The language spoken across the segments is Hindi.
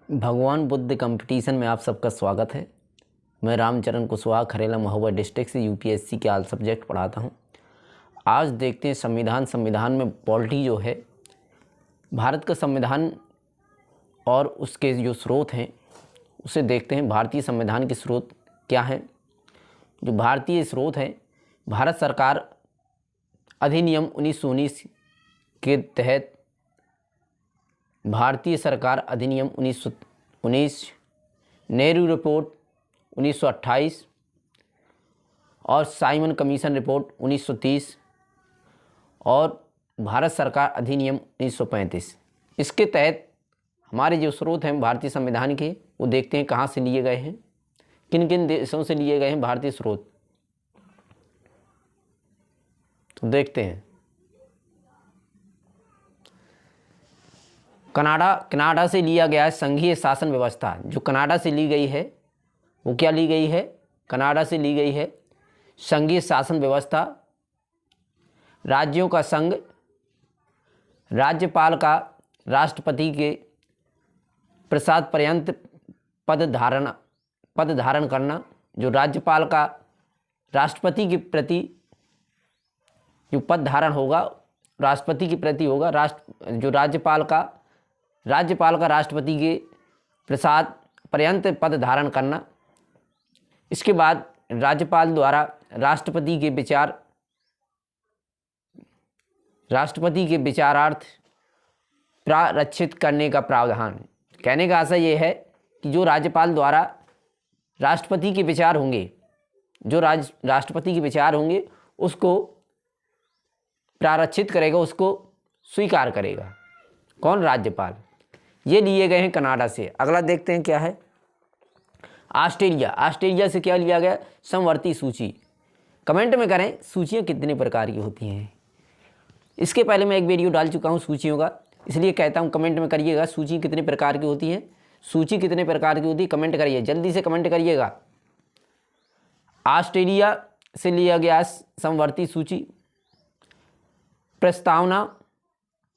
भगवान बुद्ध कंपटीशन में आप सबका स्वागत है। मैं रामचरण कुशवाहा, खरेला महोबा डिस्ट्रिक्ट से यूपीएससी के ऑल सब्जेक्ट पढ़ाता हूं। आज देखते हैं संविधान में पॉलिटी जो है, भारत का संविधान और उसके जो स्रोत हैं उसे देखते हैं। भारतीय संविधान के स्रोत क्या हैं? जो भारतीय स्रोत हैं, भारत सरकार अधिनियम 1919 के तहत भारतीय सरकार अधिनियम 1919, नेहरू रिपोर्ट 1928 और साइमन कमीशन रिपोर्ट 1930 और भारत सरकार अधिनियम 1935, इसके तहत हमारे जो स्रोत हैं भारतीय संविधान के, वो देखते हैं कहाँ से लिए गए हैं, किन किन देशों से लिए गए हैं भारतीय स्रोत। तो देखते हैं। कनाडा से लिया गया है संघीय शासन व्यवस्था। जो कनाडा से ली गई है वो क्या ली गई है? कनाडा से ली गई है संघीय शासन व्यवस्था। राज्यों का संघ, राज्यपाल का राष्ट्रपति के प्रसाद पर्यंत पद धारण करना। जो राज्यपाल का राष्ट्रपति के प्रति जो पद धारण होगा, राष्ट्रपति के प्रति होगा। जो राज्यपाल का राष्ट्रपति के प्रसाद पर्यंत पद धारण करना। इसके बाद राज्यपाल द्वारा राष्ट्रपति के विचारार्थ प्रारक्षित करने का प्रावधान। कहने का आशय ये है कि जो राज्यपाल द्वारा राष्ट्रपति के विचार होंगे, जो राष्ट्रपति के विचार होंगे उसको प्रारक्षित करेगा, उसको स्वीकार करेगा। कौन? राज्यपाल। ये लिए गए हैं कनाडा से। अगला देखते हैं क्या है। ऑस्ट्रेलिया से क्या लिया गया? समवर्ती सूची। कमेंट में करें सूचियाँ कितने प्रकार की होती हैं। इसके पहले मैं एक वीडियो डाल चुका हूँ सूचियों का, इसलिए कहता हूँ कमेंट में करिएगा सूची कितने प्रकार की होती है। सूची कितने प्रकार की होती है कमेंट करिए, जल्दी से कमेंट करिएगा। ऑस्ट्रेलिया से लिया गया समवर्ती सूची। प्रस्तावना,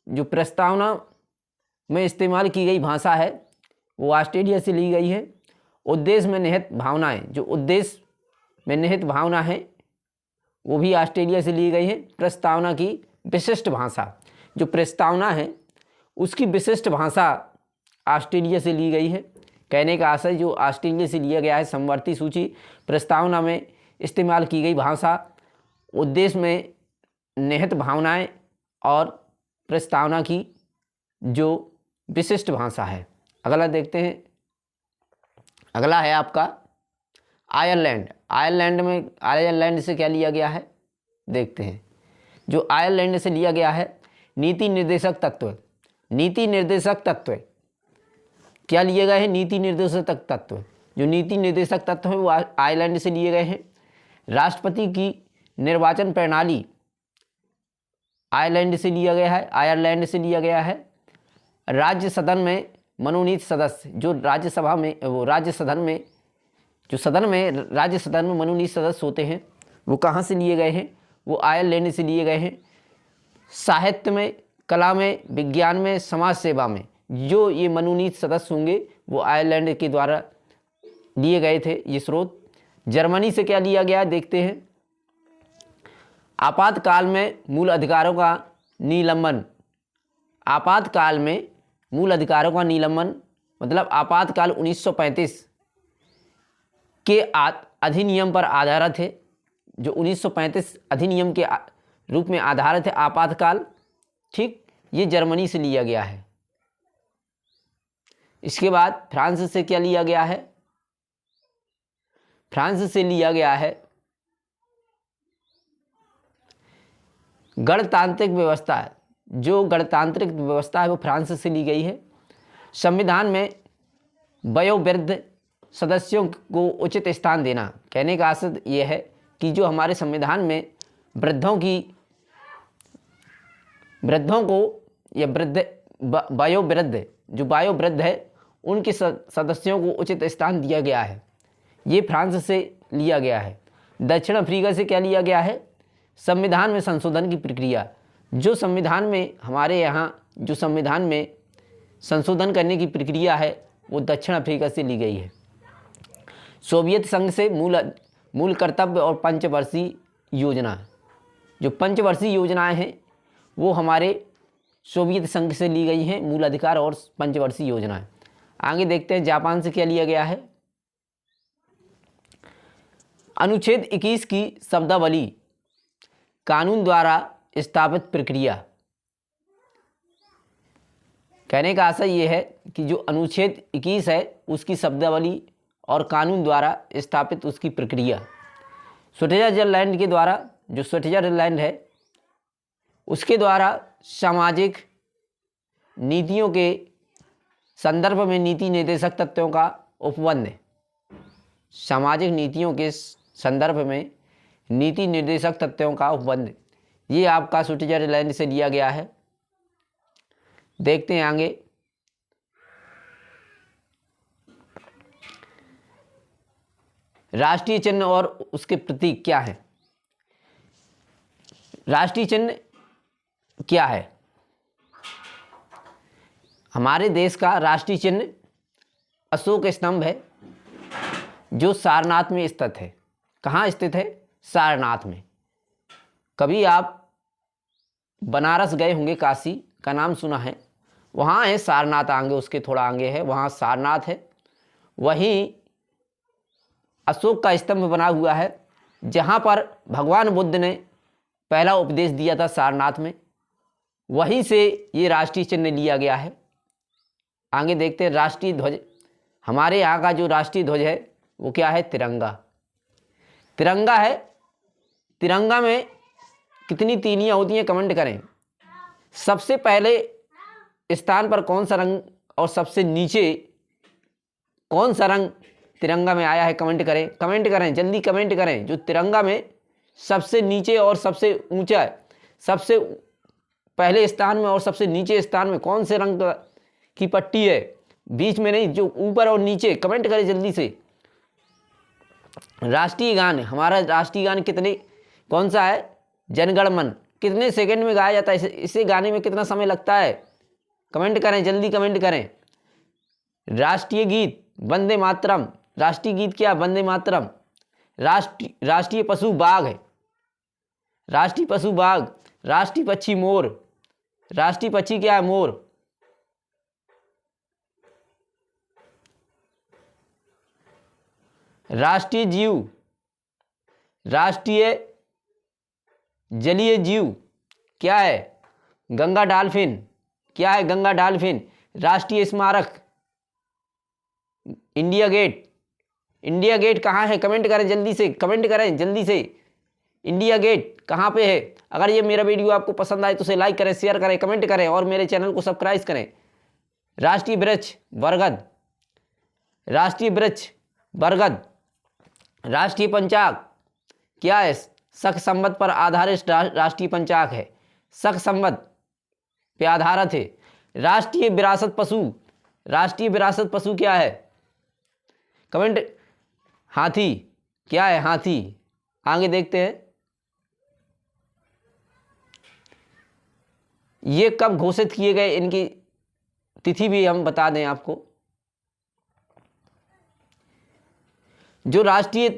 जो प्रस्तावना में इस्तेमाल की गई भाषा है वो ऑस्ट्रेलिया से ली गई है। उद्देश्य में निहित भावनाएं, जो उद्देश्य में निहित भावना है वो भी ऑस्ट्रेलिया से ली गई है। प्रस्तावना की विशिष्ट भाषा, जो प्रस्तावना है उसकी विशिष्ट भाषा ऑस्ट्रेलिया से ली गई है। कहने का आशय जो ऑस्ट्रेलिया से लिया गया है समवर्ती सूची, प्रस्तावना में इस्तेमाल की गई भाषा, उद्देश्य में निहित भावनाएं और प्रस्तावना की जो विशिष्ट भाषा है। अगला देखते हैं। अगला है आपका आयरलैंड। आयरलैंड से क्या लिया गया है देखते हैं। जो आयरलैंड से लिया गया है नीति निर्देशक तत्व क्या लिए गए हैं? नीति निर्देशक तत्व। जो नीति निर्देशक तत्व हैं वो आयरलैंड से लिए गए हैं। राष्ट्रपति की निर्वाचन प्रणाली आयरलैंड से लिया गया है। राज्य सदन में मनोनीत सदस्य, जो राज्य सदन में मनोनीत सदस्य होते हैं वो कहाँ से लिए गए हैं? वो आयरलैंड से लिए गए हैं। साहित्य में, कला में, विज्ञान में, समाज सेवा में जो ये मनोनीत सदस्य होंगे वो आयरलैंड के द्वारा लिए गए थे ये स्रोत। जर्मनी से क्या लिया गया देखते हैं। आपातकाल में मूल अधिकारों का निलंबन। आपातकाल में मूल अधिकारों का निलंबन मतलब आपातकाल 1935 के अधिनियम पर आधारित है। जो 1935 अधिनियम के रूप में आधारित है आपातकाल, ठीक, ये जर्मनी से लिया गया है। इसके बाद फ्रांस से क्या लिया गया है? फ्रांस से लिया गया है गणतांत्रिक व्यवस्था। जो गणतांत्रिक व्यवस्था है वो फ्रांस से ली गई है। संविधान में वयोवृद्ध सदस्यों को उचित स्थान देना। कहने का आशय ये है कि जो हमारे संविधान में वृद्धों को या वयोवृद्ध है उनके सदस्यों को उचित स्थान दिया गया है। ये फ्रांस से लिया गया है। दक्षिण अफ्रीका से क्या लिया गया है? संविधान में संशोधन की प्रक्रिया। जो संविधान में हमारे यहाँ जो संविधान में संशोधन करने की प्रक्रिया है वो दक्षिण अफ्रीका से ली गई है। सोवियत संघ से मूल कर्तव्य और पंचवर्षीय योजना, जो पंचवर्षीय योजनाएं हैं वो हमारे सोवियत संघ से ली गई हैं, मूल अधिकार और पंचवर्षीय योजनाएं। आगे देखते हैं जापान से क्या लिया गया है। अनुच्छेद 21 की शब्दावली, कानून द्वारा स्थापित प्रक्रिया। कहने का आशय ये है कि जो अनुच्छेद 21 है उसकी शब्दावली और कानून द्वारा स्थापित उसकी प्रक्रिया। स्विट्जरलैंड के द्वारा, जो स्विट्जरलैंड है उसके द्वारा सामाजिक नीतियों के संदर्भ में नीति निर्देशक तत्वों का उपबंध, सामाजिक नीतियों के संदर्भ में नीति निर्देशक तत्वों का उपबंध, ये आपका स्विट्जरलैंड से लिया गया है। देखते हैं आगे। राष्ट्रीय चिन्ह और उसके प्रतीक क्या है। राष्ट्रीय चिन्ह क्या है? हमारे देश का राष्ट्रीय चिन्ह अशोक स्तंभ है, जो सारनाथ में स्थित है। कहाँ स्थित है? सारनाथ में। कभी आप बनारस गए होंगे, काशी का नाम सुना है, वहाँ है सारनाथ, आगे उसके थोड़ा आगे है, वहाँ सारनाथ है। वहीं अशोक का स्तंभ बना हुआ है, जहाँ पर भगवान बुद्ध ने पहला उपदेश दिया था सारनाथ में। वहीं से ये राष्ट्रीय चिन्ह लिया गया है। आगे देखते हैं राष्ट्रीय ध्वज। हमारे यहाँ का जो राष्ट्रीय ध्वज है वो क्या है? तिरंगा। तिरंगा है। तिरंगा में कितनी तीलियाँ होती हैं, कमेंट करें। सबसे पहले स्थान पर कौन सा रंग और सबसे नीचे कौन सा रंग तिरंगा में आया है, कमेंट करें। कमेंट करें, जल्दी कमेंट करें। जो तिरंगा में सबसे नीचे और सबसे ऊंचा है, सबसे पहले स्थान में और सबसे नीचे स्थान में कौन से रंग की पट्टी है? बीच में नहीं, जो ऊपर और नीचे। कमेंट करें जल्दी से। राष्ट्रीय गान, हमारा राष्ट्रीय गान कौन सा है? जनगण मन। कितने सेकंड में गाया जाता है? इसे गाने में कितना समय लगता है? कमेंट करें, जल्दी कमेंट करें। राष्ट्रीय गीत वंदे मातरम। राष्ट्रीय गीत क्या? वंदे मातरम। राष्ट्रीय पशु बाघ है। राष्ट्रीय पशु बाघ। राष्ट्रीय पक्षी मोर। राष्ट्रीय पक्षी क्या है? मोर। राष्ट्रीय जीव, राष्ट्रीय जलीय जीव क्या है? गंगा डॉल्फिन। क्या है? गंगा डॉल्फिन। राष्ट्रीय स्मारक इंडिया गेट। इंडिया गेट कहाँ है? कमेंट करें जल्दी से, कमेंट करें जल्दी से। इंडिया गेट कहाँ पे है? अगर ये मेरा वीडियो आपको पसंद आए तो उसे लाइक करें, शेयर करें, कमेंट करें और मेरे चैनल को सब्सक्राइब करें। राष्ट्रीय वृक्ष बरगद। राष्ट्रीय वृक्ष बरगद। राष्ट्रीय पंचांग क्या है? शक संवत पर आधारित राष्ट्रीय पंचांग है। शक संवत पे आधारित है। राष्ट्रीय विरासत पशु। राष्ट्रीय विरासत पशु क्या है? कमेंट। हाथी। क्या है? हाथी। आगे देखते हैं। ये कब घोषित किए गए, इनकी तिथि भी हम बता दें आपको। जो राष्ट्रीय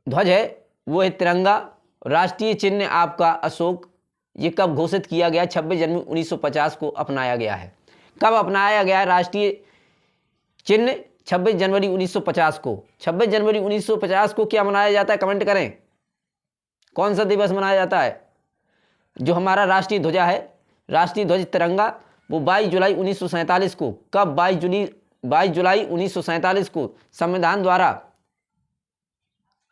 ध्वज है वो है तिरंगा। राष्ट्रीय चिन्ह आपका अशोक। ये कब घोषित किया गया? 26 जनवरी 1950 को अपनाया गया है। कब अपनाया गया है राष्ट्रीय चिन्ह? 26 जनवरी 1950 को। 26 जनवरी 1950 को क्या मनाया जाता है? कमेंट करें। कौन सा दिवस मनाया जाता है? जो हमारा राष्ट्रीय ध्वजा है, राष्ट्रीय ध्वज तिरंगा, वो 22 जुलाई 1947 को। कब? 22 जुलाई 1947 को संविधान द्वारा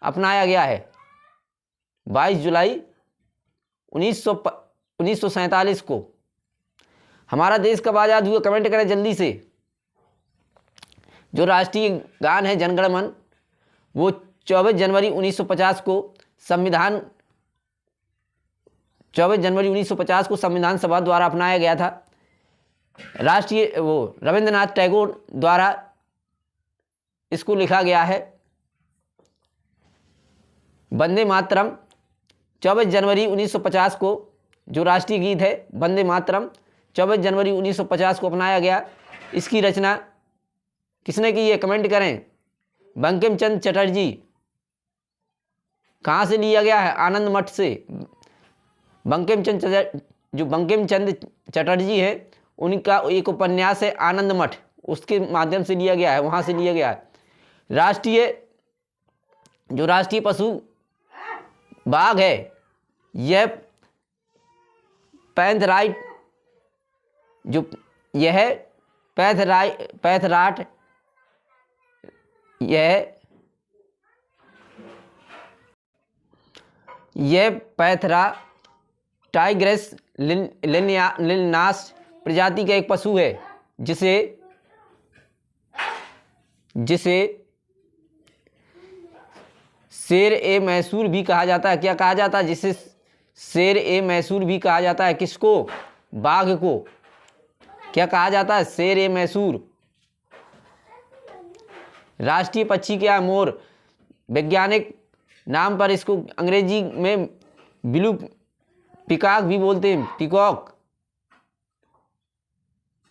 अपनाया गया है। 22 जुलाई 1947 को। हमारा देश कब आज़ाद हुआ? कमेंट करें जल्दी से। जो राष्ट्रीय गान है जनगण मन, वो 24 जनवरी 1950 को संविधान 24 जनवरी 1950 को संविधान सभा द्वारा अपनाया गया था। राष्ट्रीय रविंद्रनाथ टैगोर द्वारा इसको लिखा गया है। वंदे मातरम 24 जनवरी 1950 को जो राष्ट्रीय गीत है वंदे मातरम 24 जनवरी 1950 को अपनाया गया। इसकी रचना किसने की है कमेंट करें। बंकिम चंद्र चटर्जी। कहाँ से लिया गया है? आनंद मठ से। बंकिम चंद्र चटर्जी है, उनका एक उपन्यास है आनंद मठ, उसके माध्यम से लिया गया है, वहाँ से लिया गया है। राष्ट्रीय पशु बाघ है, यह पैंथराइट, जो यह पैथराट, यह पैथरा टाइग्रेस लिनास प्रजाति का एक पशु है, जिसे शेर ए मैसूर भी कहा जाता है। क्या कहा जाता है? जिसे शेर ए मैसूर भी कहा जाता है। किसको? बाघ को क्या कहा जाता है? शेर ए मैसूर। राष्ट्रीय पक्षी क्या है? मोर। वैज्ञानिक नाम पर इसको अंग्रेजी में ब्लू पिकॉक भी बोलते हैं, पिकॉक।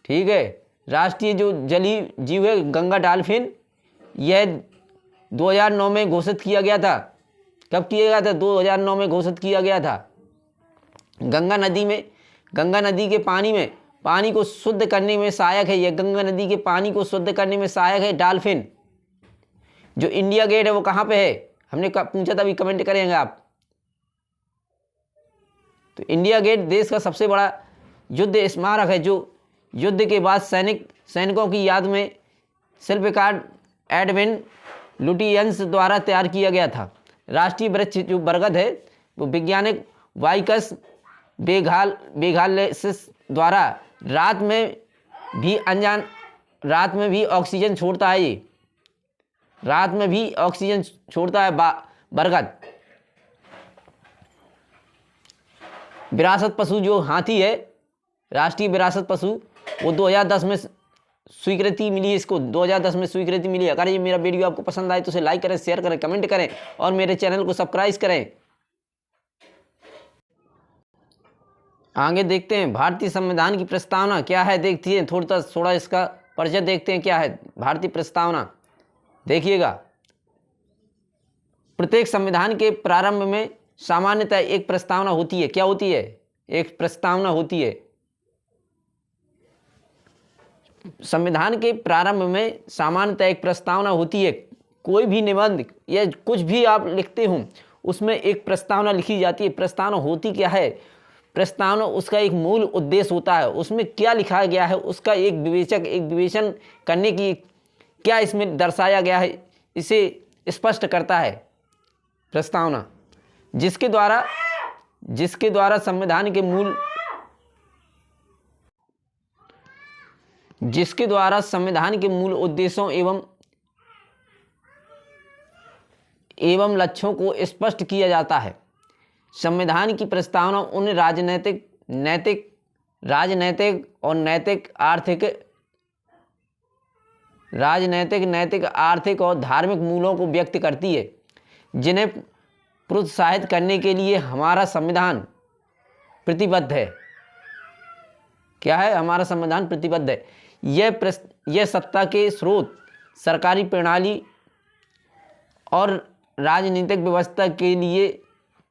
ठीक है। राष्ट्रीय जो जलीय जीव है गंगा डॉल्फिन, यह 2009 में घोषित किया गया था। कब किया गया था? 2009 में घोषित किया गया था। गंगा नदी के पानी को शुद्ध करने में सहायक है। यह गंगा नदी के पानी को शुद्ध करने में सहायक है डॉल्फिन। जो इंडिया गेट है वो कहाँ पे है? हमने पूछा था, अभी कमेंट करेंगे आप। तो इंडिया गेट देश का सबसे बड़ा युद्ध स्मारक है, जो युद्ध के बाद सैनिकों की याद में शिल्पकार एडविन लुटियंस द्वारा तैयार किया गया था। राष्ट्रीय वृक्ष जो बरगद है, वो वैज्ञानिक वाइकस बेगालेसिस द्वारा रात में भी ऑक्सीजन छोड़ता है। ये रात में भी ऑक्सीजन छोड़ता है बरगद। विरासत पशु जो हाथी है, राष्ट्रीय विरासत पशु, वो 2010 में स्वीकृति मिली। इसको 2010 में स्वीकृति मिली। अगर ये मेरा वीडियो आपको पसंद आए तो उसे लाइक करें, शेयर करें, कमेंट करें और मेरे चैनल को सब्सक्राइब करें। आगे देखते हैं भारतीय संविधान की प्रस्तावना क्या है। देखते हैं थोड़ा इसका परिचय देखते हैं क्या है भारतीय प्रस्तावना। देखिएगा, प्रत्येक संविधान के प्रारंभ में सामान्यतः एक प्रस्तावना होती है। क्या होती है? एक प्रस्तावना होती है। संविधान के प्रारंभ में सामान्यतः एक प्रस्तावना होती है। कोई भी निबंध या कुछ भी आप लिखते हो उसमें एक प्रस्तावना लिखी जाती है। प्रस्तावना होती क्या है? प्रस्तावना उसका एक मूल उद्देश्य होता है। उसमें क्या लिखा गया है उसका एक विवेचन करने की, क्या इसमें दर्शाया गया है, इसे स्पष्ट करता है प्रस्तावना, जिसके द्वारा संविधान के मूल उद्देश्यों एवं लक्ष्यों को स्पष्ट किया जाता है। संविधान की प्रस्तावना उन राजनैतिक, नैतिक, आर्थिक और धार्मिक मूल्यों को व्यक्त करती है, जिन्हें प्रोत्साहित करने के लिए हमारा संविधान प्रतिबद्ध है। क्या है? हमारा संविधान प्रतिबद्ध है। यह सत्ता के स्रोत, सरकारी प्रणाली और राजनीतिक व्यवस्था के लिए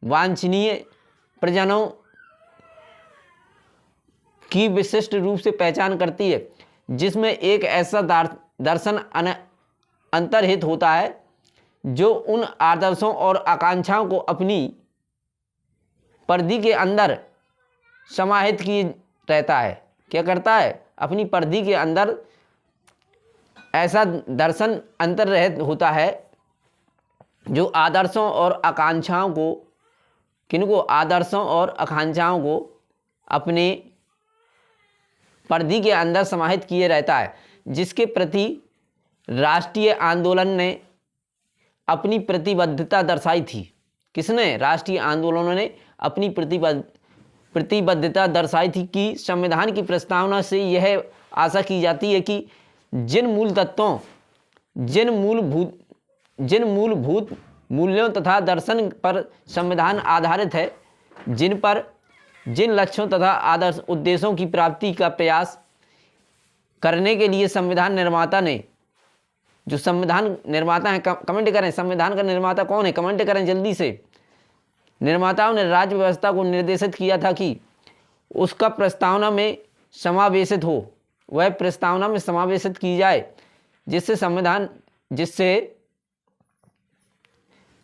वांछनीय प्रयोजनों की विशिष्ट रूप से पहचान करती है, जिसमें एक ऐसा दर्शन अंतर्निहित होता है जो उन आदर्शों और आकांक्षाओं को अपनी परिधि के अंदर समाहित किए रहता है। क्या करता है? अपनी परिधि के अंदर ऐसा दर्शन अंतर्निहित होता है जो आदर्शों और आकांक्षाओं को अपने परिधि के अंदर समाहित किए रहता है, जिसके प्रति राष्ट्रीय आंदोलन ने अपनी प्रतिबद्धता दर्शाई थी। किसने? राष्ट्रीय आंदोलनों ने अपनी प्रतिबद्धता दर्शाई थी कि संविधान की प्रस्तावना से यह आशा की जाती है कि जिन मूलभूत मूल्यों तथा दर्शन पर संविधान आधारित है, जिन लक्ष्यों तथा आदर्श उद्देश्यों की प्राप्ति का प्रयास करने के लिए संविधान निर्माता ने जो संविधान निर्माता हैं, कमेंट करें संविधान का निर्माता कौन है, कमेंट करें जल्दी से। निर्माताओं ने राज्य व्यवस्था को निर्देशित किया था कि उसका प्रस्तावना में समावेशित हो, वह प्रस्तावना में समावेशित की जाए, जिससे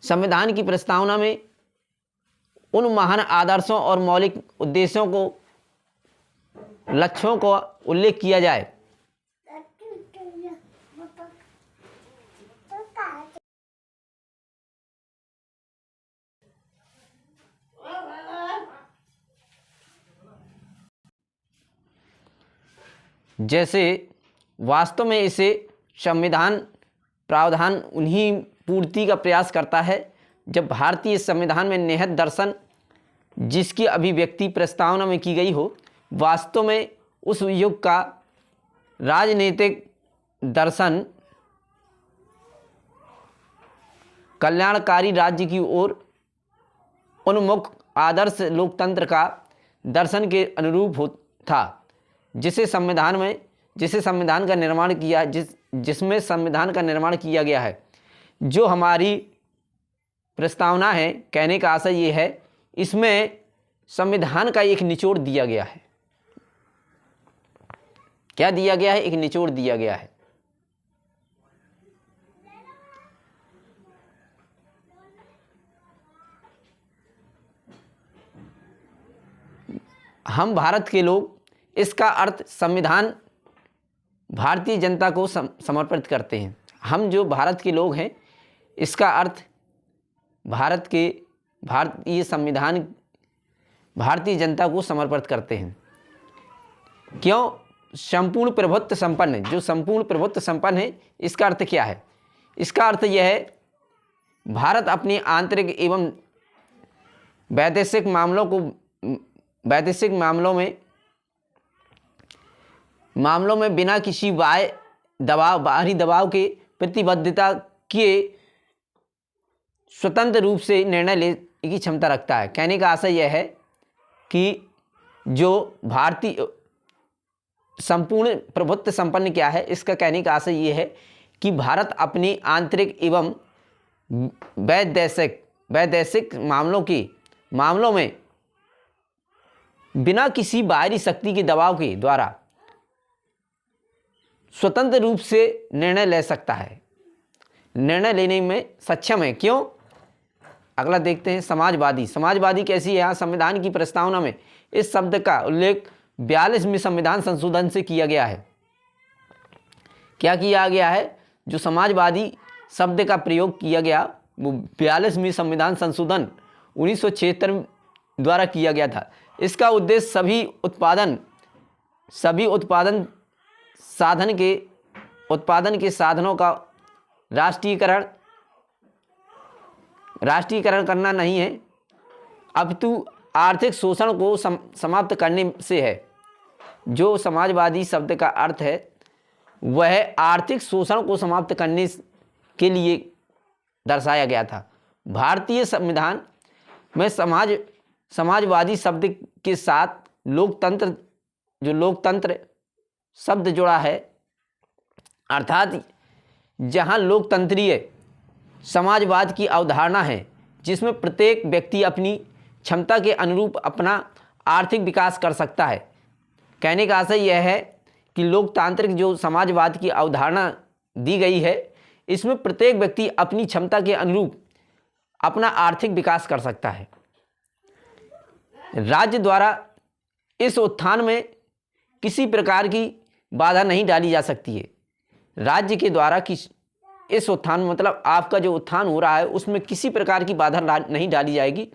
संविधान की प्रस्तावना में उन महान आदर्शों और मौलिक उद्देश्यों को, लक्ष्यों को उल्लेख किया जाए जैसे वास्तव में इसे संविधान प्रावधान उन्हीं पूर्ति का प्रयास करता है जब भारतीय संविधान में निहित दर्शन जिसकी अभिव्यक्ति प्रस्तावना में की गई हो वास्तव में उस युग का राजनीतिक दर्शन कल्याणकारी राज्य की ओर उन्मुख आदर्श लोकतंत्र का दर्शन के अनुरूप हो था, जिसमें संविधान का निर्माण किया गया है। जो हमारी प्रस्तावना है, कहने का आशय ये है, इसमें संविधान का एक निचोड़ दिया गया है। क्या दिया गया है? एक निचोड़ दिया गया है। हम भारत के लोग इसका अर्थ संविधान भारतीय जनता को समर्पित करते हैं। हम जो भारत के लोग हैं इसका अर्थ भारतीय संविधान भारतीय जनता को समर्पित करते हैं। क्यों? संपूर्ण प्रभुत्व संपन्न, जो संपूर्ण प्रभुत्व संपन्न है, इसका अर्थ क्या है? इसका अर्थ यह है भारत अपनी आंतरिक एवं वैदेशिक मामलों में बिना किसी बाहरी दबाव के प्रतिबद्धता के स्वतंत्र रूप से निर्णय लेने की क्षमता रखता है। कहने का आशय यह है कि जो भारतीय संपूर्ण प्रभुत्व संपन्न क्या है, इसका कहने का आशय यह है कि भारत अपनी आंतरिक एवं वैदेशिक मामलों में बिना किसी बाहरी शक्ति के दबाव के द्वारा स्वतंत्र रूप से निर्णय ले सकता है, निर्णय लेने में सक्षम है। क्यों? अगला देखते हैं। समाजवादी कैसी है? यहाँ संविधान की प्रस्तावना में इस शब्द का उल्लेख 42वें संविधान संशोधन से किया गया है। क्या किया गया है? जो समाजवादी शब्द का प्रयोग किया गया वो 42वें संविधान संशोधन 1976 द्वारा किया गया था। इसका उद्देश्य सभी उत्पादन के साधनों का राष्ट्रीयकरण करना नहीं है, अपितु आर्थिक शोषण को समाप्त करने से है। जो समाजवादी शब्द का अर्थ है वह आर्थिक शोषण को समाप्त करने के लिए दर्शाया गया था। भारतीय संविधान में समाजवादी शब्द के साथ लोकतंत्र शब्द जुड़ा है, अर्थात जहां लोकतंत्रीय समाजवाद की अवधारणा है जिसमें प्रत्येक व्यक्ति अपनी क्षमता के अनुरूप अपना आर्थिक विकास कर सकता है। कहने का आशय यह है कि लोकतांत्रिक जो समाजवाद की अवधारणा दी गई है इसमें प्रत्येक व्यक्ति अपनी क्षमता के अनुरूप अपना आर्थिक विकास कर सकता है। राज्य द्वारा इस उत्थान में किसी प्रकार की बाधा नहीं डाली जा सकती है। राज्य के द्वारा इस उत्थान मतलब आपका जो उत्थान हो रहा है उसमें किसी प्रकार की बाधा नहीं डाली जाएगी।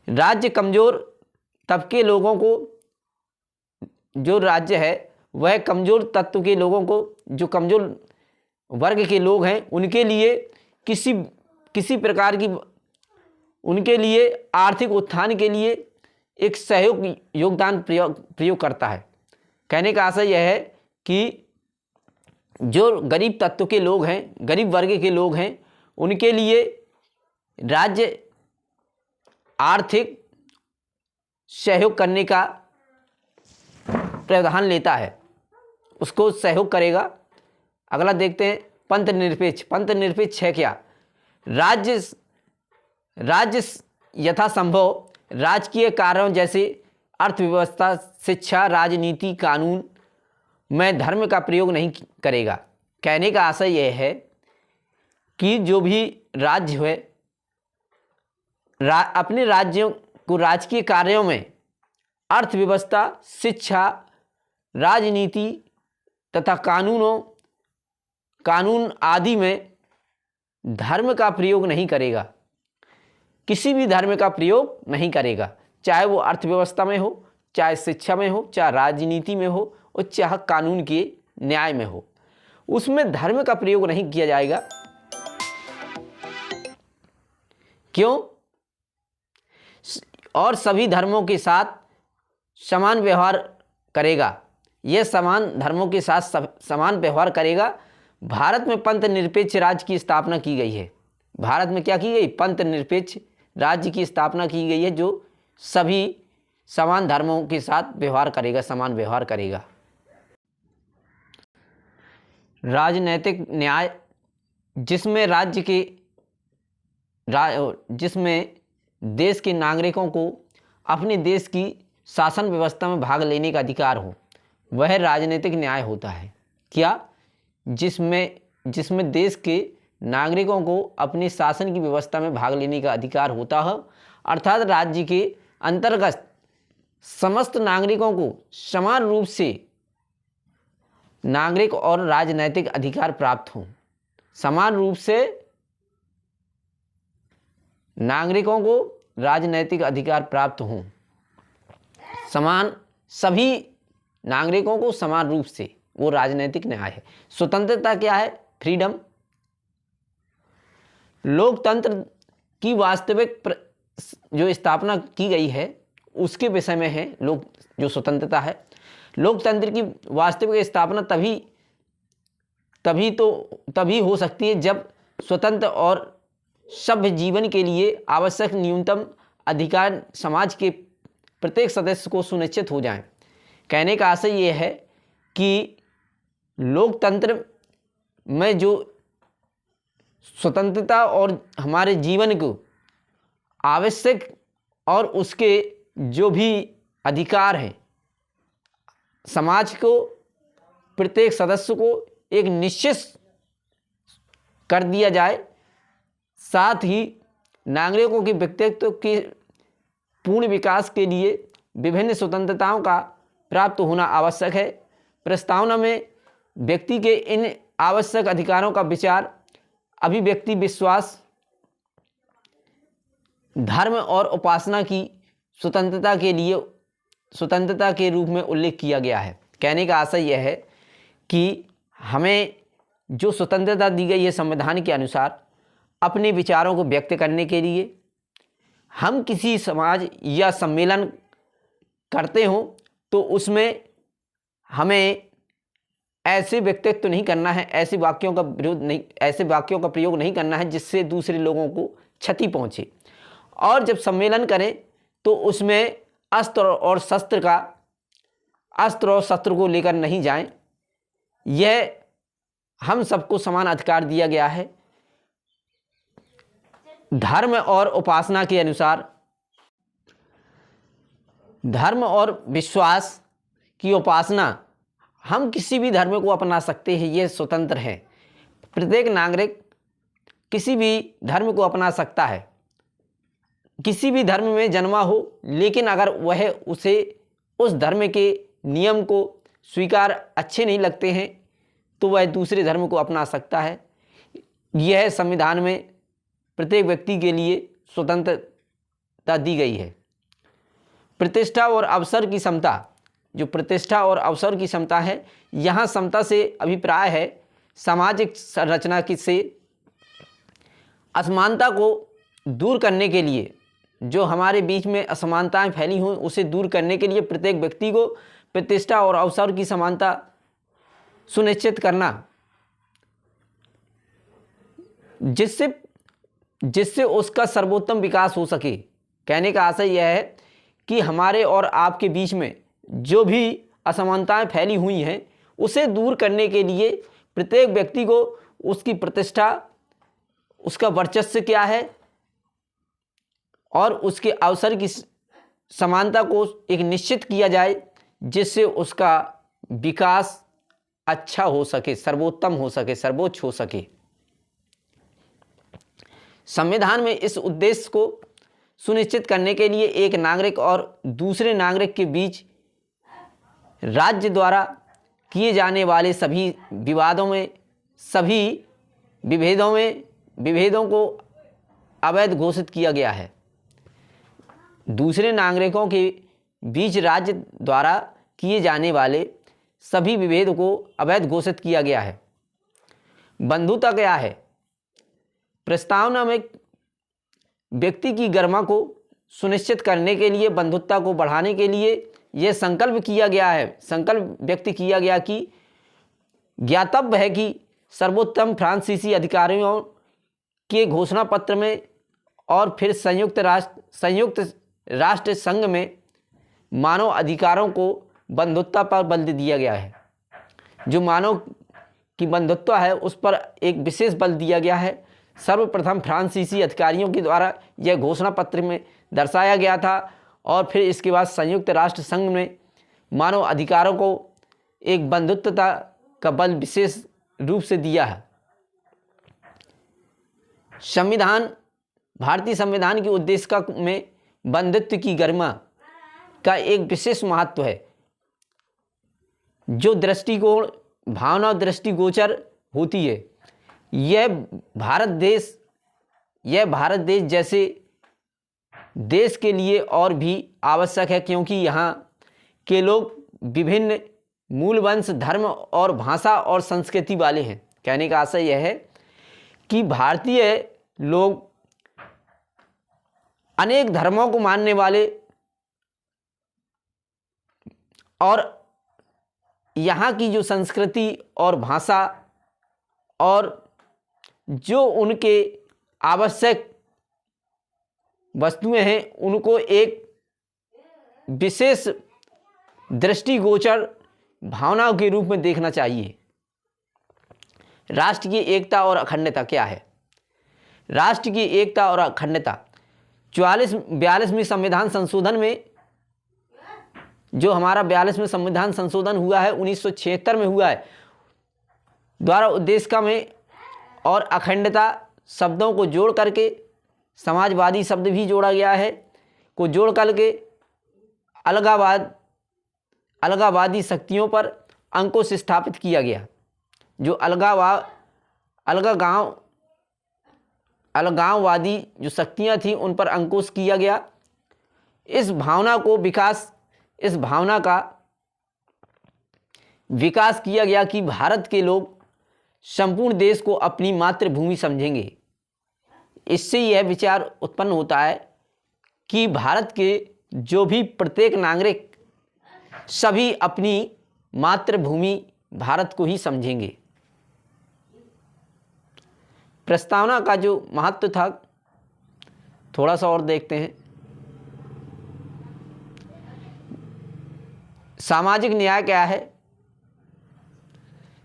राज्य कमजोर तबके लोगों को, जो राज्य है वह कमजोर तत्व के लोगों को, जो कमजोर वर्ग के लोग हैं उनके लिए किसी प्रकार की, उनके लिए आर्थिक उत्थान के लिए एक योगदान प्रयोग करता है। कहने का आशय यह है कि जो गरीब तत्व के लोग हैं, गरीब वर्ग के लोग हैं, उनके लिए राज्य आर्थिक सहयोग करने का प्रावधान लेता है, उसको सहयोग करेगा। अगला देखते हैं पंथ निरपेक्ष है क्या? राज्य यथासंभव राजकीय कार्यों जैसे अर्थव्यवस्था, शिक्षा, राजनीति, कानून में धर्म का प्रयोग नहीं करेगा। कहने का आशय यह है कि जो भी राज्य है अपने राज्यों को राजकीय कार्यों में अर्थव्यवस्था, शिक्षा, राजनीति तथा कानून आदि में धर्म का प्रयोग नहीं करेगा। किसी भी धर्म का प्रयोग नहीं करेगा, चाहे वो अर्थव्यवस्था में हो, चाहे शिक्षा में हो, चाहे राजनीति में हो और चाहे कानून के न्याय में हो, उसमें धर्म का प्रयोग नहीं किया जाएगा। क्यों? और सभी धर्मों के साथ समान व्यवहार करेगा। यह समान धर्मों के साथ समान व्यवहार करेगा। भारत में पंथ निरपेक्ष राज्य की स्थापना की गई है। भारत में क्या की गई? पंथ निरपेक्ष राज्य की स्थापना की गई है, जो सभी समान धर्मों के साथ व्यवहार करेगा, समान व्यवहार करेगा। राजनैतिक न्याय, जिसमें देश के नागरिकों को अपने देश की शासन व्यवस्था में भाग लेने का अधिकार हो, वह राजनीतिक न्याय होता है। क्या? जिसमें देश के नागरिकों को अपनी शासन की व्यवस्था में भाग लेने का अधिकार होता है, अर्थात राज्य के अंतर्गत समस्त नागरिकों को समान रूप से नागरिक और राजनैतिक अधिकार प्राप्त हों। समान रूप से नागरिकों को राजनैतिक अधिकार प्राप्त हों। सभी नागरिकों को समान रूप से, वो राजनैतिक न्याय है। स्वतंत्रता क्या है? फ्रीडम। लोकतंत्र की वास्तविक जो स्थापना की गई है उसके विषय में है जो स्वतंत्रता है। लोकतंत्र की वास्तविक स्थापना तभी हो सकती है जब स्वतंत्र और सभ्य जीवन के लिए आवश्यक न्यूनतम अधिकार समाज के प्रत्येक सदस्य को सुनिश्चित हो जाएं। कहने का आशय यह है कि लोकतंत्र में जो स्वतंत्रता और हमारे जीवन को आवश्यक और उसके जो भी अधिकार हैं, समाज को प्रत्येक सदस्य को एक निश्चित कर दिया जाए। साथ ही नागरिकों के व्यक्तित्व के पूर्ण विकास के लिए विभिन्न स्वतंत्रताओं का प्राप्त होना आवश्यक है। प्रस्तावना में व्यक्ति के इन आवश्यक अधिकारों का विचार, अभिव्यक्ति, विश्वास, धर्म और उपासना की स्वतंत्रता के रूप में उल्लेख किया गया है। कहने का आशय यह है कि हमें जो स्वतंत्रता दी गई है संविधान के अनुसार अपने विचारों को व्यक्त करने के लिए, हम किसी समाज या सम्मेलन करते हों तो उसमें हमें ऐसे व्यक्तित्व नहीं करना है, ऐसे वाक्यों का प्रयोग नहीं करना है जिससे दूसरे लोगों को क्षति पहुंचे। और जब सम्मेलन करें तो उसमें अस्त्र और शस्त्र को लेकर नहीं जाएं। यह हम सबको समान अधिकार दिया गया है। धर्म और उपासना के अनुसार, धर्म और विश्वास की उपासना हम किसी भी धर्म को अपना सकते हैं, ये स्वतंत्र है। प्रत्येक नागरिक किसी भी धर्म को अपना सकता है, किसी भी धर्म में जन्मा हो, लेकिन अगर वह उस धर्म के नियम को स्वीकार अच्छे नहीं लगते हैं तो वह दूसरे धर्म को अपना सकता है। यह संविधान में प्रत्येक व्यक्ति के लिए स्वतंत्रता दी गई है। प्रतिष्ठा और अवसर की समता, जो प्रतिष्ठा और अवसर की समता है, यहाँ समता से अभिप्राय है सामाजिक संरचना से असमानता को दूर करने के लिए, जो हमारे बीच में असमानताएं फैली हुई उसे दूर करने के लिए प्रत्येक व्यक्ति को प्रतिष्ठा और अवसर की समानता सुनिश्चित करना, जिससे उसका सर्वोत्तम विकास हो सके। कहने का आशय यह है कि हमारे और आपके बीच में जो भी असमानताएं फैली हुई हैं उसे दूर करने के लिए प्रत्येक व्यक्ति को उसकी प्रतिष्ठा, उसका वर्चस्व क्या है और उसके अवसर की समानता को एक निश्चित किया जाए, जिससे उसका विकास अच्छा हो सके, सर्वोत्तम हो सके, सर्वोच्च हो सके। संविधान में इस उद्देश्य को सुनिश्चित करने के लिए एक नागरिक और दूसरे नागरिक के बीच राज्य द्वारा किए जाने वाले सभी विवादों में, सभी विभेदों को अवैध घोषित किया गया है। दूसरे नागरिकों के बीच राज्य द्वारा किए जाने वाले सभी विभेद को अवैध घोषित किया गया है। बंधुता क्या है? प्रस्तावना में व्यक्ति की गरिमा को सुनिश्चित करने के लिए, बंधुता को बढ़ाने के लिए यह संकल्प किया गया है, संकल्प व्यक्त किया गया कि ज्ञातव्य है कि सर्वोत्तम फ्रांसीसी अधिकारियों के घोषणा पत्र में और फिर संयुक्त राष्ट्र संघ में मानव अधिकारों को बंधुता पर बल दिया गया है। जो मानव की बंधुत्व है उस पर एक विशेष बल दिया गया है। सर्वप्रथम फ्रांसीसी अधिकारियों के द्वारा यह घोषणा पत्र में दर्शाया गया था और फिर इसके बाद संयुक्त राष्ट्र संघ में मानव अधिकारों को एक बंधुत्वता का बल विशेष रूप से दिया है। संविधान, भारतीय संविधान के उद्देश्य में बंधुत्व की गरिमा का एक विशेष महत्व है, जो दृष्टिकोण भावना दृष्टिगोचर होती है। यह भारत देश जैसे देश के लिए और भी आवश्यक है, क्योंकि यहाँ के लोग विभिन्न मूल, वंश, धर्म और भाषा और संस्कृति वाले हैं। कहने का आशय यह है कि भारतीय लोग अनेक धर्मों को मानने वाले और यहाँ की जो संस्कृति और भाषा और जो उनके आवश्यक वस्तुएं हैं उनको एक विशेष दृष्टिगोचर भावनाओं के रूप में देखना चाहिए। राष्ट्र की एकता और अखंडता क्या है? राष्ट्र की एकता और अखंडता 42वें संविधान संशोधन में, जो हमारा 42वें संविधान संशोधन हुआ है 1976 में हुआ है, द्वारा उद्देश्य में और अखंडता शब्दों को जोड़ करके समाजवादी शब्द भी जोड़ा गया है, को जोड़ करके अलगावादी शक्तियों पर अंकुश स्थापित किया गया। जो अलगाववादी जो शक्तियां थीं उन पर अंकुश किया गया। इस भावना का विकास किया गया कि भारत के लोग संपूर्ण देश को अपनी मातृभूमि समझेंगे। इससे यह विचार उत्पन्न होता है कि भारत के जो भी प्रत्येक नागरिक सभी अपनी मातृभूमि भारत को ही समझेंगे। प्रस्तावना का जो महत्व था थोड़ा सा और देखते हैं। सामाजिक न्याय क्या है?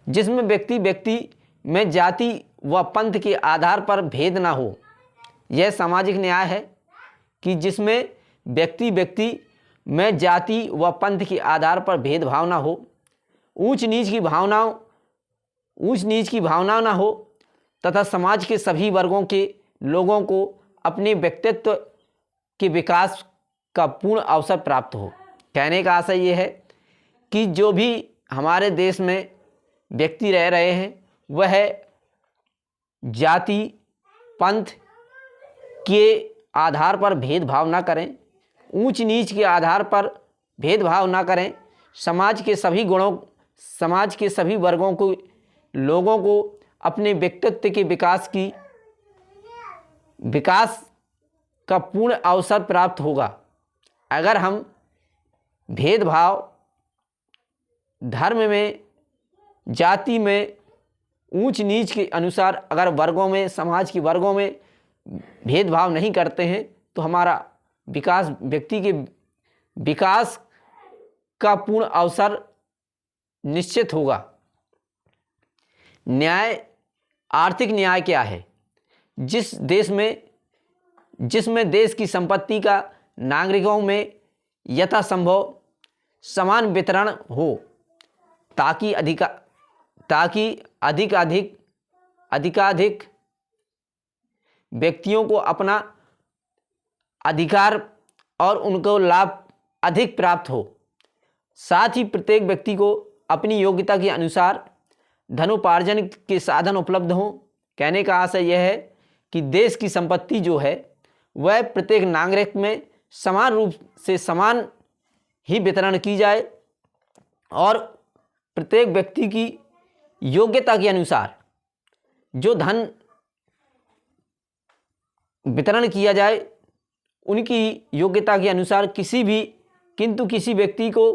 जिसमें व्यक्ति में जाति व पंथ के आधार पर भेद ना हो। यह सामाजिक न्याय है कि जिसमें व्यक्ति में जाति व पंथ के आधार पर भेदभाव ना हो, ऊंच नीच की भावना ना हो तथा समाज के सभी वर्गों के लोगों को अपने व्यक्तित्व के विकास का पूर्ण अवसर प्राप्त हो। कहने का आशय यह है कि जो भी हमारे देश में व्यक्ति रह रहे हैं वह जाति पंथ के आधार पर भेदभाव ना करें, ऊंच नीच के आधार पर भेदभाव ना करें, समाज के सभी वर्गों को लोगों को अपने व्यक्तित्व के विकास का पूर्ण अवसर प्राप्त होगा। अगर हम भेदभाव धर्म में, जाति में, ऊंच नीच के अनुसार अगर वर्गों में, समाज के वर्गों में भेदभाव नहीं करते हैं तो हमारा व्यक्ति के विकास का पूर्ण अवसर निश्चित होगा। न्याय आर्थिक न्याय क्या है? जिसमें देश की संपत्ति का नागरिकों में यथासंभव समान वितरण हो, ताकि अधिकाधिक व्यक्तियों को अपना अधिकार और उनको लाभ अधिक प्राप्त हो। साथ ही प्रत्येक व्यक्ति को अपनी योग्यता के अनुसार धनोपार्जन के साधन उपलब्ध हों। कहने का आशय यह है कि देश की संपत्ति जो है वह प्रत्येक नागरिक में समान रूप से समान ही वितरण की जाए और प्रत्येक व्यक्ति की योग्यता के अनुसार जो धन वितरण किया जाए, उनकी योग्यता के अनुसार किसी व्यक्ति को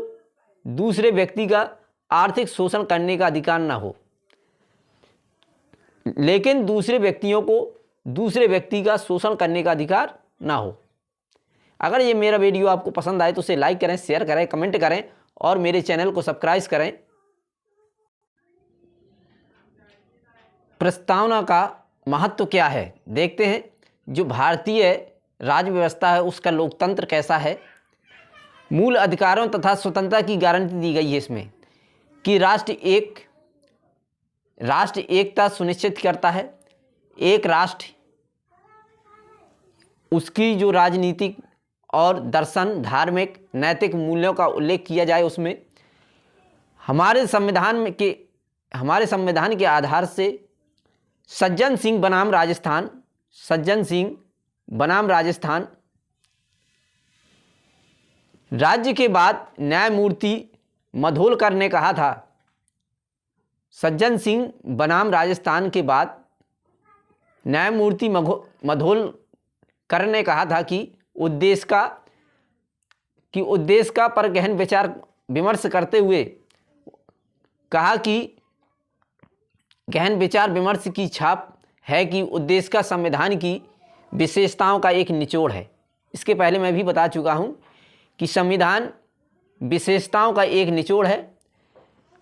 दूसरे व्यक्ति का आर्थिक शोषण करने का अधिकार ना हो, लेकिन दूसरे व्यक्तियों को दूसरे व्यक्ति का शोषण करने का अधिकार ना हो। अगर ये मेरा वीडियो आपको पसंद आए तो उसे लाइक करें, शेयर करें, कमेंट करें और मेरे चैनल को सब्सक्राइब करें। प्रस्तावना का महत्व क्या है देखते हैं। जो भारतीय राज्य व्यवस्था है उसका लोकतंत्र कैसा है। मूल अधिकारों तथा स्वतंत्रता की गारंटी दी गई है इसमें कि राष्ट्र एकता सुनिश्चित करता है। एक राष्ट्र, उसकी जो राजनीतिक और दर्शन, धार्मिक, नैतिक मूल्यों का उल्लेख किया जाए उसमें हमारे संविधान के आधार से सज्जन सिंह बनाम राजस्थान राज्य के बाद न्यायमूर्ति मधोलकर ने कहा था, सज्जन सिंह बनाम राजस्थान के बाद न्यायमूर्ति मधोलकर ने कहा था कि उद्देश्य का पर गहन विचार विमर्श करते हुए कहा कि गहन विचार विमर्श की छाप है कि उद्देश्य का संविधान की विशेषताओं का एक निचोड़ है। इसके पहले मैं भी बता चुका हूं कि संविधान विशेषताओं का एक निचोड़ है।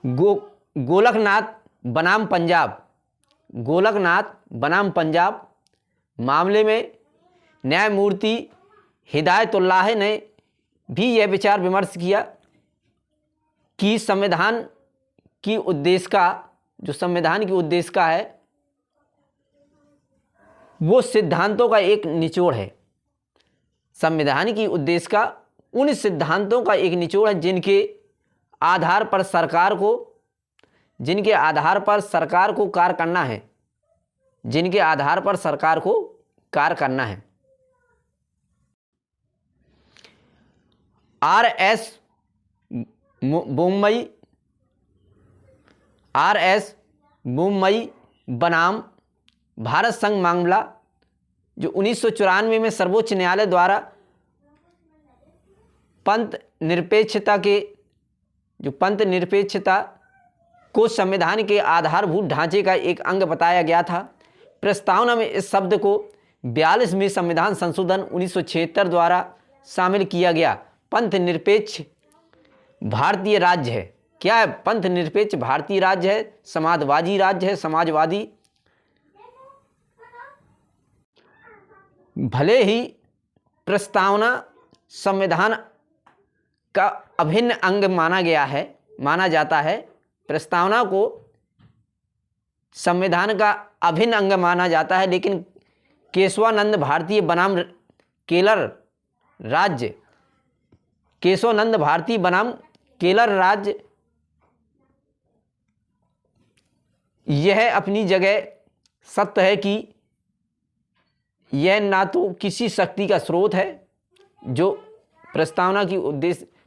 गोलकनाथ बनाम पंजाब मामले में न्यायमूर्ति हिदायतुल्लाह ने भी यह विचार विमर्श किया कि संविधान की उद्देश्य का है वो सिद्धांतों का एक निचोड़ है। संविधान की उद्देश्य का उन सिद्धांतों का एक निचोड़ है जिनके आधार पर सरकार को कार्य करना है। आर.एस. बोम्मई बनाम भारत संघ मामला जो 1994 में सर्वोच्च न्यायालय द्वारा पंथ निरपेक्षता को संविधान के आधारभूत ढांचे का एक अंग बताया गया था। प्रस्तावना में इस शब्द को 42वें संविधान संशोधन 1976 द्वारा शामिल किया गया। पंथ निरपेक्ष भारतीय राज्य है। क्या है? पंथ निरपेक्ष भारतीय राज्य है, समाजवादी राज्य है, समाजवादी। भले ही प्रस्तावना संविधान का अभिन्न अंग माना जाता है, प्रस्तावना को संविधान का अभिन्न अंग माना जाता है, लेकिन केशवानंद भारती बनाम केरल राज्य यह अपनी जगह सत्य है कि यह ना तो किसी शक्ति का स्रोत है, जो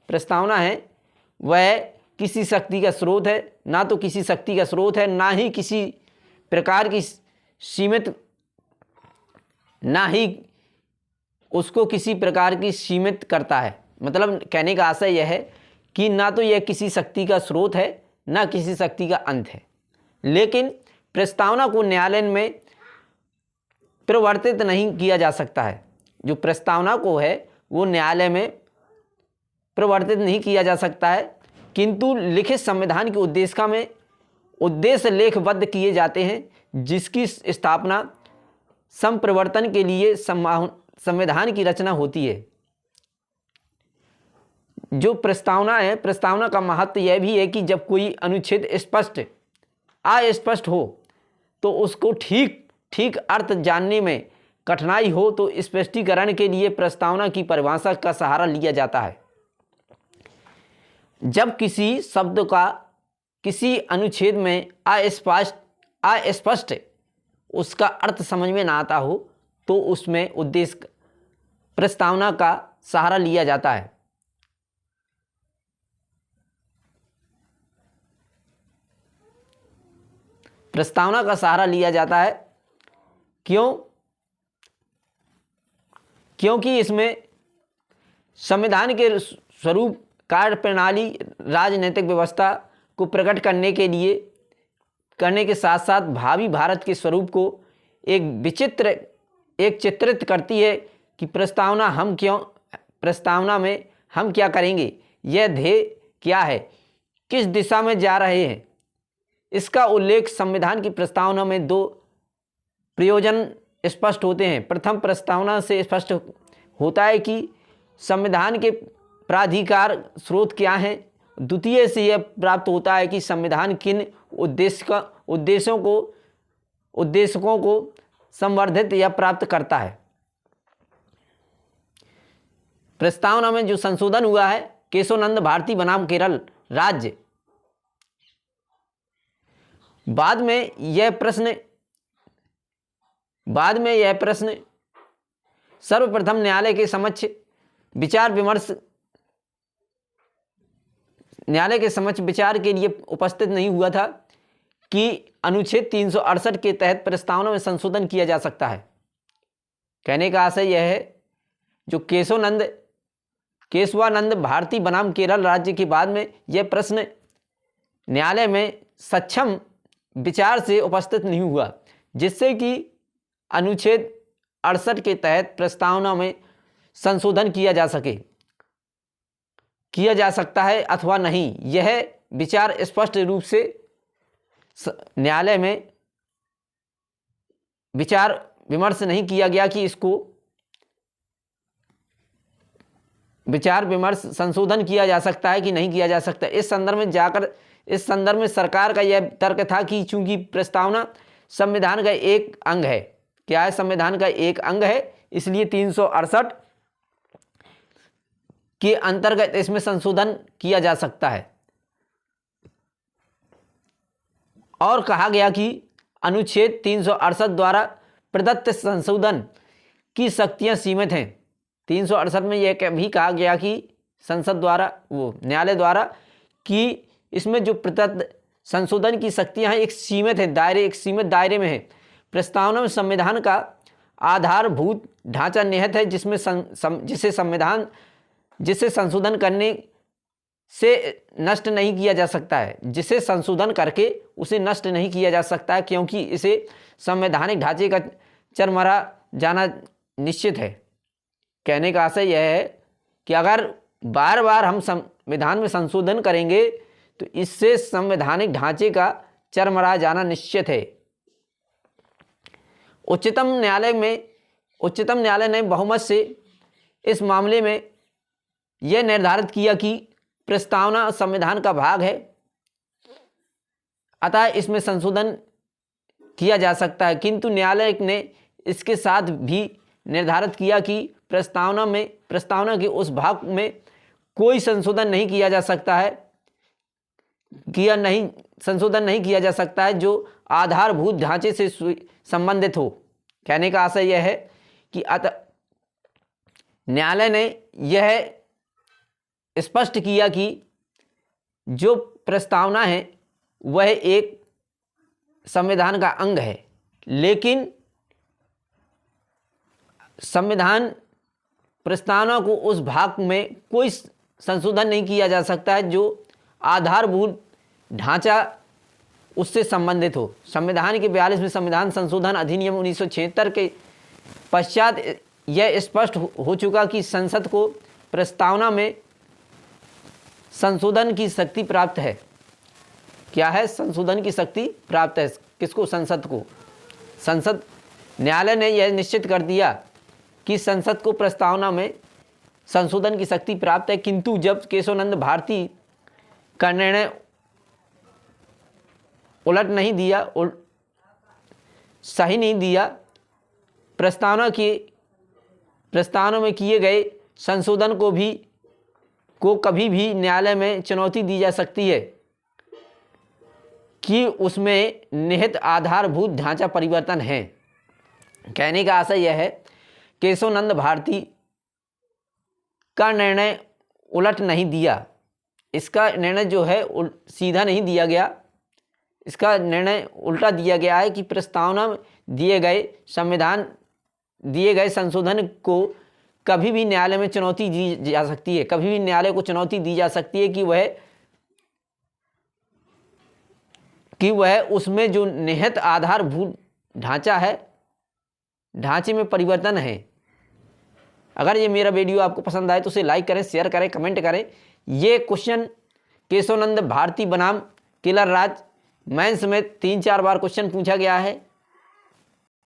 प्रस्तावना है वह किसी शक्ति का स्रोत है, ना तो किसी शक्ति का स्रोत है, ना ही किसी प्रकार की उसको किसी प्रकार की सीमित करता है। मतलब कहने का आशय यह है कि ना तो यह किसी शक्ति का स्रोत है, ना किसी शक्ति का अंत है। लेकिन प्रस्तावना को न्यायालय में प्रवर्तित नहीं किया जा सकता है। जो प्रस्तावना को है वो न्यायालय में प्रवर्तित नहीं किया जा सकता है, किंतु लिखित संविधान की उद्देश्य लेखबद्ध किए जाते हैं, जिसकी स्थापना संप्रवर्तन के लिए संविधान की रचना होती है। जो प्रस्तावना है, प्रस्तावना का महत्व यह भी है कि जब कोई अनुच्छेद स्पष्ट अस्पष्ट हो तो उसको ठीक अर्थ जानने में कठिनाई हो तो स्पष्टीकरण के लिए प्रस्तावना की परिभाषा का सहारा लिया जाता है। जब किसी शब्द का किसी अनुच्छेद में अस्पष्ट उसका अर्थ समझ में ना आता हो तो उसमें उद्देश्य प्रस्तावना का सहारा लिया जाता है। प्रस्तावना का सहारा लिया जाता है क्योंकि इसमें संविधान के स्वरूप, कार्य प्रणाली, राजनीतिक व्यवस्था को प्रकट करने के साथ साथ भावी भारत के स्वरूप को एक चित्रित करती है कि प्रस्तावना में हम क्या करेंगे, यह ध्येय क्या है, किस दिशा में जा रहे हैं। इसका उल्लेख संविधान की प्रस्तावना में दो प्रयोजन स्पष्ट होते हैं। प्रथम, प्रस्तावना से स्पष्ट होता है कि संविधान के प्राधिकार स्रोत क्या हैं। द्वितीय से यह प्राप्त होता है कि संविधान किन उद्देश्यों को संवर्धित या प्राप्त करता है। प्रस्तावना में जो संशोधन हुआ है, केशवानंद भारती बनाम केरल राज्य। बाद में यह प्रश्न सर्वप्रथम न्यायालय के समक्ष विचार के लिए उपस्थित नहीं हुआ था कि अनुच्छेद 368 के तहत प्रस्तावना में संशोधन किया जा सकता है। कहने का आशय यह है, जो केशवानंद भारती बनाम केरल राज्य के बाद में यह प्रश्न न्यायालय में सक्षम विचार से उपस्थित नहीं हुआ, जिससे कि अनुच्छेद 68 के तहत प्रस्तावना में संशोधन किया जा सकता है अथवा नहीं। यह विचार स्पष्ट रूप से न्यायालय में विचार विमर्श नहीं किया गया कि इसको संशोधन किया जा सकता है कि नहीं किया जा सकता। इस संदर्भ में सरकार का यह तर्क था कि चूंकि प्रस्तावना संविधान का एक अंग है, क्या है, संविधान का एक अंग है, इसलिए 368 के अंतर्गत इसमें संशोधन किया जा सकता है। और कहा गया कि अनुच्छेद 368 द्वारा प्रदत्त संशोधन की शक्तियां सीमित हैं। 368 में यह भी कहा गया कि न्यायालय द्वारा कि इसमें जो प्रदत्त संशोधन की शक्तियां हैं एक सीमित दायरे में है। प्रस्तावना में संविधान का आधारभूत ढांचा निहित है, जिसे संशोधन करने से नष्ट नहीं किया जा सकता है, जिसे संशोधन करके उसे नष्ट नहीं किया जा सकता है, क्योंकि इसे संवैधानिक ढांचे का चरमरा जाना निश्चित है। कहने का आशय यह है कि अगर बार बार हम संविधान में संशोधन करेंगे तो इससे संवैधानिक ढांचे का चरमरा जाना निश्चित है। उच्चतम न्यायालय ने बहुमत से इस मामले में यह निर्धारित किया कि प्रस्तावना संविधान का भाग है, अतः इसमें संशोधन किया जा सकता है। किंतु न्यायालय ने इसके साथ भी निर्धारित किया कि प्रस्तावना के उस भाग में कोई संशोधन नहीं किया जा सकता है जो आधारभूत ढांचे से संबंधित हो। कहने का आशय यह है कि न्यायालय ने यह स्पष्ट किया कि जो प्रस्तावना है वह एक संविधान का अंग है, लेकिन संविधान प्रस्तावना को उस भाग में कोई संशोधन नहीं किया जा सकता है जो आधारभूत ढांचा उससे संबंधित हो। संविधान के 42वें संविधान संशोधन अधिनियम 1976 के पश्चात यह स्पष्ट हो चुका कि संसद को प्रस्तावना में संशोधन की शक्ति प्राप्त है। क्या है, संशोधन की शक्ति प्राप्त है। किसको? संसद को। संसद, न्यायालय ने यह निश्चित कर दिया कि संसद को प्रस्तावना में संशोधन की शक्ति प्राप्त है, किंतु जब केशवानंद भारती का निर्णय उलट नहीं दिया, सही नहीं दिया, प्रस्तावना में किए गए संशोधन को कभी भी न्यायालय में चुनौती दी जा सकती है कि उसमें निहित आधारभूत ढांचा परिवर्तन है। कहने का आशय यह है, केशवानंद भारती का निर्णय उलट नहीं दिया, इसका निर्णय जो है सीधा नहीं दिया गया, इसका निर्णय उल्टा दिया गया है कि प्रस्तावना में दिए गए संशोधन को कभी भी न्यायालय में चुनौती दी जा सकती है, कभी भी न्यायालय को चुनौती दी जा सकती है कि वह उसमें जो निहित आधारभूत ढांचा है, ढांचे में परिवर्तन है। अगर ये मेरा वीडियो आपको पसंद आए तो उसे लाइक करें, शेयर करें, कमेंट करें। ये क्वेश्चन केशवानंद भारती बनाम किलर राज मेंस में 3-4 बार क्वेश्चन पूछा गया है।